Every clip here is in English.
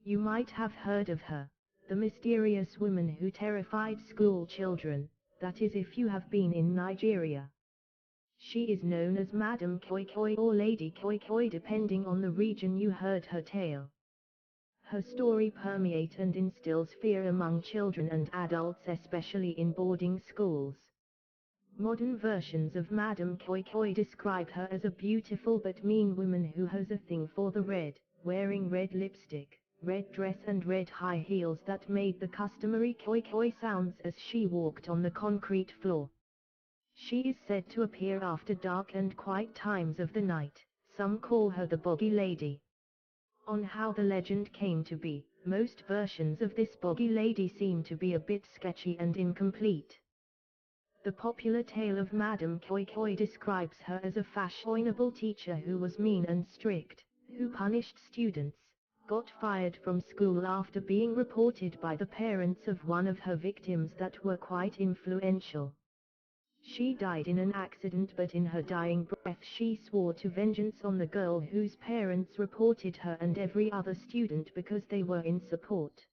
You might have heard of her, the mysterious woman who terrified school children, that is if you have been in Nigeria. She is known as Madam Koi Koi or Lady Koi Koi depending on the region you heard her tale. Her story permeates and instills fear among children and adults, especially in boarding schools. Modern versions of Madam Koi Koi describe her as a beautiful but mean woman who has a thing for the red, wearing red lipstick, red dress and red high heels that made the customary koi koi sounds as she walked on the concrete floor. She is said to appear after dark and quiet times of the night. Some call her the Boggy Lady. On how the legend came to be, most versions of this Boggy Lady seem to be a bit sketchy and incomplete. The popular tale of Madam Koi Koi describes her as a fashionable teacher who was mean and strict, who punished students, got fired from school after being reported by the parents of one of her victims that were quite influential. She died in an accident, but in her dying breath she swore to vengeance on the girl whose parents reported her and every other student because they were in support.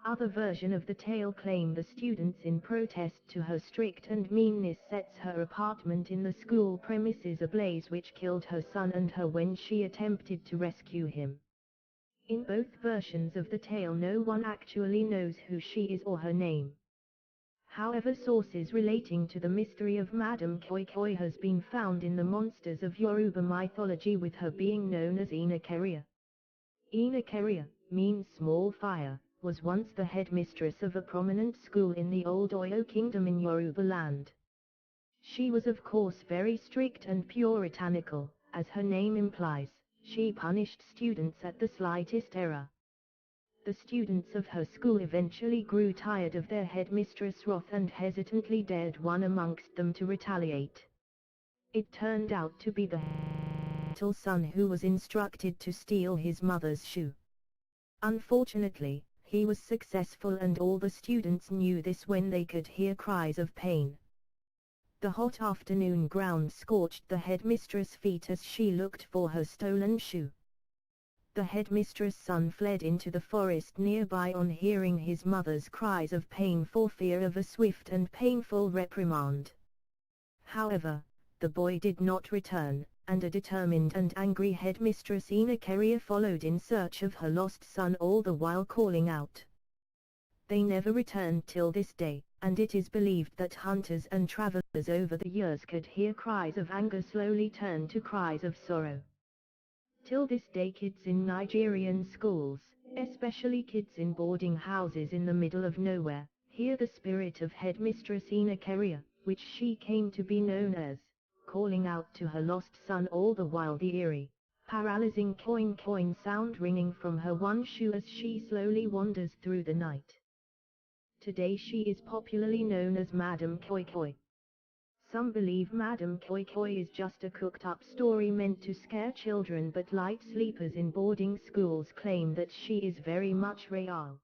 Other version of the tale claim the students in protest to her strict and meanness sets her apartment in the school premises ablaze, which killed her son and her when she attempted to rescue him. In both versions of the tale no one actually knows who she is or her name. However, sources relating to the mystery of Madam Koi Koi has been found in the monsters of Yoruba mythology, with her being known as Ina-Keria. Ina-Keria, means small fire, was once the headmistress of a prominent school in the old Oyo kingdom in Yoruba land. She was of course very strict and puritanical, as her name implies. She punished students at the slightest error. The students of her school eventually grew tired of their headmistress' wrath and hesitantly dared one amongst them to retaliate. It turned out to be the little son who was instructed to steal his mother's shoe. Unfortunately, he was successful and all the students knew this when they could hear cries of pain. The hot afternoon ground scorched the headmistress' feet as she looked for her stolen shoe. The headmistress' son fled into the forest nearby on hearing his mother's cries of pain for fear of a swift and painful reprimand. However, the boy did not return, and a determined and angry headmistress Ina-Keria followed in search of her lost son, all the while calling out. They never returned till this day, and it is believed that hunters and travelers over the years could hear cries of anger slowly turn to cries of sorrow. Till this day, kids in Nigerian schools, especially kids in boarding houses in the middle of nowhere, hear the spirit of headmistress Ina-Keria, which she came to be known as, calling out to her lost son, all the while the eerie, paralyzing coin coin sound ringing from her one shoe as she slowly wanders through the night. Today she is popularly known as Madam Koi Koi. Some believe Madam Koi Koi is just a cooked-up story meant to scare children, but light sleepers in boarding schools claim that she is very much real.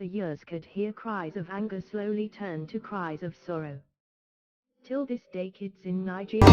The years could hear cries of anger slowly turn to cries of sorrow. Till this day, kids in Nigeria